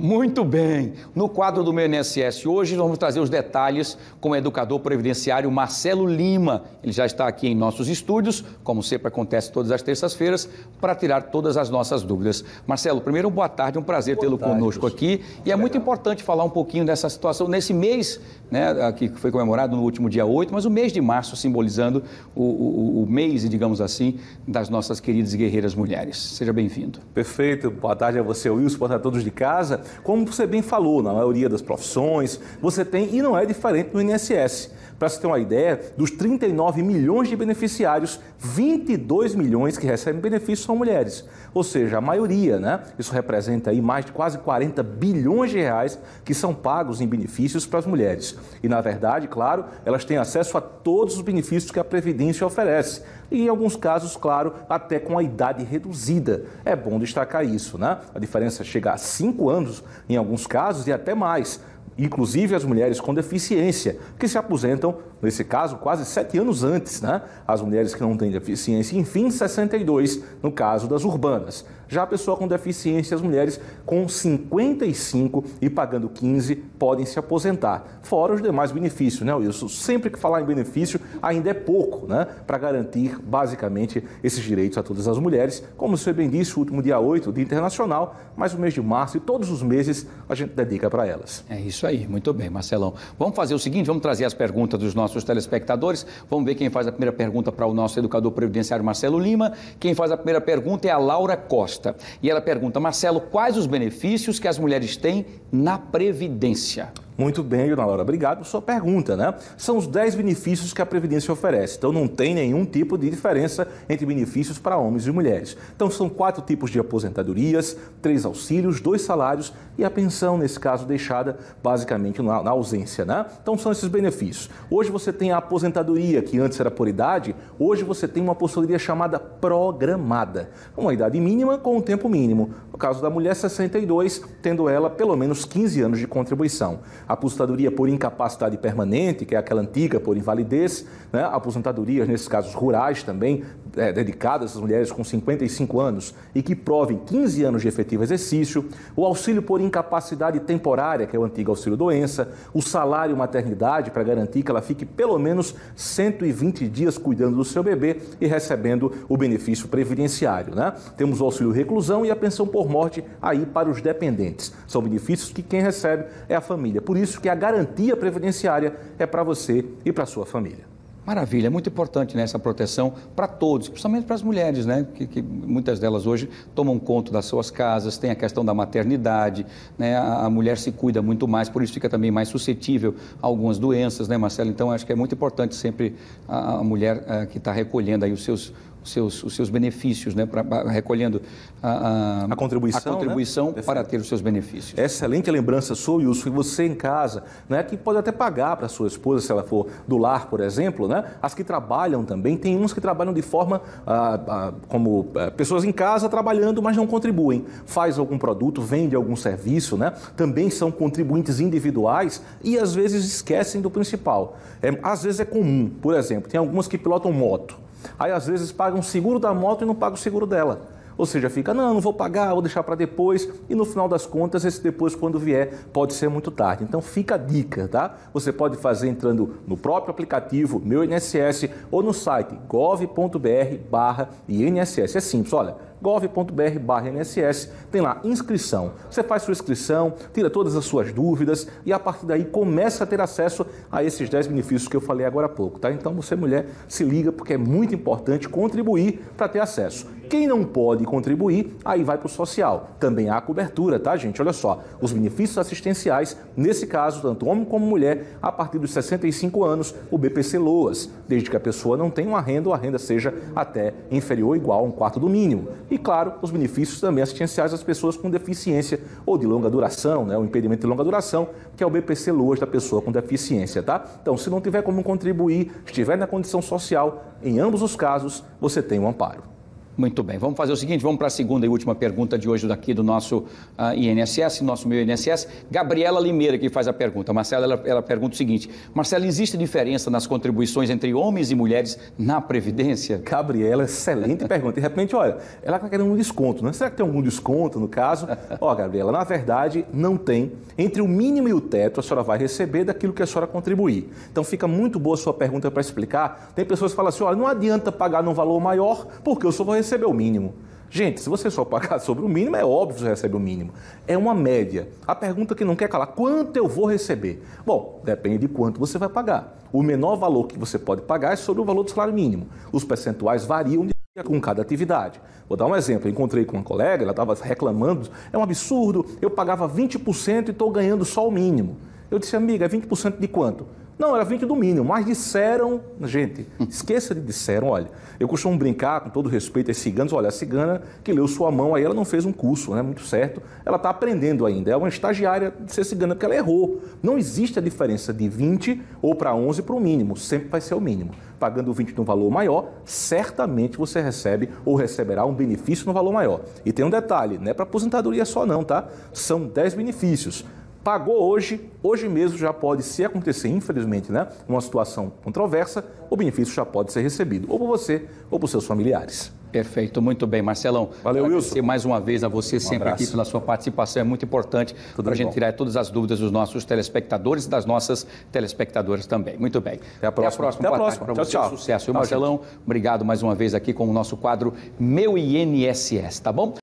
Muito bem. No quadro do meu INSS hoje, nós vamos trazer os detalhes com o educador previdenciário Marcelo Lima. Ele já está aqui em nossos estúdios, como sempre acontece todas as terças-feiras, para tirar todas as nossas dúvidas. Marcelo, primeiro, boa tarde, um prazer tê-lo conosco aqui. E é muito importante falar um pouquinho dessa situação nesse mês, né, que foi comemorado no último dia 8, mas o mês de março simbolizando o mês, digamos assim, das nossas queridas e guerreiras mulheres. Seja bem-vindo. Perfeito. Boa tarde a você, Wilson. Boa tarde a todos de casa. Como você bem falou, na maioria das profissões, você tem, e não é diferente no INSS. Para você ter uma ideia, dos 39 milhões de beneficiários, 22 milhões que recebem benefícios são mulheres. Ou seja, a maioria, né? Isso representa aí mais de quase 40 bilhões de reais que são pagos em benefícios para as mulheres. E, na verdade, claro, elas têm acesso a todos os benefícios que a Previdência oferece. E, em alguns casos, claro, até com a idade reduzida. É bom destacar isso, né? A diferença chega a 5 anos, em alguns casos, e até mais. Inclusive as mulheres com deficiência, que se aposentam, nesse caso, quase 7 anos antes, né? As mulheres que não têm deficiência, enfim, 62, no caso das urbanas. Já a pessoa com deficiência, as mulheres com 55 e pagando 15, podem se aposentar. Fora os demais benefícios, né, Wilson? Sempre que falar em benefício, ainda é pouco, né? Para garantir, basicamente, esses direitos a todas as mulheres. Como você bem disse, o último dia 8, Dia Internacional, mas o mês de março e todos os meses a gente dedica para elas. É isso aí, muito bem, Marcelão. Vamos fazer o seguinte, vamos trazer as perguntas dos nossos telespectadores. Vamos ver quem faz a primeira pergunta para o nosso educador previdenciário Marcelo Lima. Quem faz a primeira pergunta é a Laura Costa. E ela pergunta, Marcelo, quais os benefícios que as mulheres têm na Previdência? Muito bem, dona Laura, obrigado por sua pergunta, né? São os 10 benefícios que a Previdência oferece, então não tem nenhum tipo de diferença entre benefícios para homens e mulheres. Então são 4 tipos de aposentadorias, 3 auxílios, 2 salários e a pensão, nesse caso, deixada basicamente na ausência, né? Então são esses benefícios. Hoje você tem a aposentadoria, que antes era por idade, hoje você tem uma aposentadoria chamada programada, uma idade mínima com um tempo mínimo. No caso da mulher, 62, tendo ela pelo menos 15 anos de contribuição. A aposentadoria por incapacidade permanente, que é aquela antiga por invalidez, né? Aposentadorias, nesses casos rurais também, dedicadas às mulheres com 55 anos e que provem 15 anos de efetivo exercício, o auxílio por incapacidade temporária, que é o antigo auxílio-doença, o salário maternidade, para garantir que ela fique pelo menos 120 dias cuidando do seu bebê e recebendo o benefício previdenciário, né? Temos o auxílio-reclusão e a pensão por morte aí para os dependentes. São benefícios que quem recebe é a família. Por isso que a garantia previdenciária é para você e para a sua família. Maravilha, é muito importante, né, essa proteção para todos, principalmente para as mulheres, né, que muitas delas hoje tomam conta das suas casas, tem a questão da maternidade, né, a mulher se cuida muito mais, por isso fica também mais suscetível a algumas doenças, né, Marcelo? Então, acho que é muito importante sempre a mulher que está recolhendo aí os seus benefícios, né, recolhendo a contribuição né? Para ter os seus benefícios. Excelente lembrança sua, Wilson, e você em casa, né, que pode até pagar para sua esposa, se ela for do lar, por exemplo, né? As que trabalham também, tem uns que trabalham de forma como pessoas em casa trabalhando, mas não contribuem. Faz algum produto, vende algum serviço, né? Também são contribuintes individuais e às vezes esquecem do principal. Às vezes é comum, por exemplo, tem algumas que pilotam moto. Aí, às vezes, pagam o seguro da moto e não pagam o seguro dela. Ou seja, fica, não vou pagar, vou deixar para depois. E, no final das contas, esse depois, quando vier, pode ser muito tarde. Então, fica a dica, tá? Você pode fazer entrando no próprio aplicativo Meu INSS ou no site gov.br/INSS. É simples, olha, gov.br/INSS, tem lá inscrição. Você faz sua inscrição, tira todas as suas dúvidas e a partir daí começa a ter acesso a esses 10 benefícios que eu falei agora há pouco, tá? Então você, mulher, se liga porque é muito importante contribuir para ter acesso. Quem não pode contribuir, aí vai para o social. Também há cobertura, tá, gente? Olha só, os benefícios assistenciais, nesse caso, tanto homem como mulher, a partir dos 65 anos, o BPC Loas, desde que a pessoa não tenha uma renda ou a renda seja até inferior ou igual a 1/4 do mínimo. E, claro, os benefícios também assistenciais às pessoas com deficiência ou de longa duração, né? O impedimento de longa duração, que é o BPC Loas da pessoa com deficiência, tá? Então, se não tiver como contribuir, estiver na condição social, em ambos os casos, você tem um amparo. Muito bem, vamos fazer o seguinte, vamos para a segunda e última pergunta de hoje daqui do nosso INSS, nosso meu INSS. Gabriela Limeira que faz a pergunta. Marcela, ela pergunta o seguinte: Marcela, existe diferença nas contribuições entre homens e mulheres na Previdência? Gabriela, excelente pergunta. De repente, olha, ela está querendo um desconto, né? Será que tem algum desconto no caso? Ó, Gabriela, na verdade, não tem. Entre o mínimo e o teto, a senhora vai receber daquilo que a senhora contribuir. Então, fica muito boa a sua pergunta para explicar. Tem pessoas que falam assim, olha, não adianta pagar num valor maior, porque eu só vou receber o mínimo. Gente, se você só pagar sobre o mínimo, é óbvio que você recebe o mínimo. É uma média. A pergunta que não quer calar, quanto eu vou receber? Bom, depende de quanto você vai pagar. O menor valor que você pode pagar é sobre o valor do salário mínimo. Os percentuais variam com cada atividade. Vou dar um exemplo, eu encontrei com uma colega, ela estava reclamando, é um absurdo, eu pagava 20% e estou ganhando só o mínimo. Eu disse, amiga, é 20% de quanto? Não, era 20 do mínimo, mas disseram, gente, esqueça de disseram, olha, eu costumo brincar com todo respeito às ciganas, olha, a cigana que leu sua mão aí, ela não fez um curso, né, muito certo, ela está aprendendo ainda, é uma estagiária de ser cigana porque ela errou. Não existe a diferença de 20 ou para 11 para o mínimo, sempre vai ser o mínimo. Pagando 20 no valor maior, certamente você recebe ou receberá um benefício no valor maior. E tem um detalhe, não é para aposentadoria só não, tá? São 10 benefícios. Pagou hoje mesmo já pode, se acontecer, infelizmente, né, uma situação controversa, o benefício já pode ser recebido, ou por você, ou por seus familiares. Perfeito, muito bem, Marcelão. Valeu, Wilson. Mais uma vez a você sempre aqui pela sua participação, é muito importante para a gente tirar todas as dúvidas dos nossos telespectadores e das nossas telespectadoras também. Muito bem. Até a próxima. Até a próxima. Tchau, tchau. Sucesso. E Marcelão, obrigado mais uma vez aqui com o nosso quadro Meu INSS, tá bom?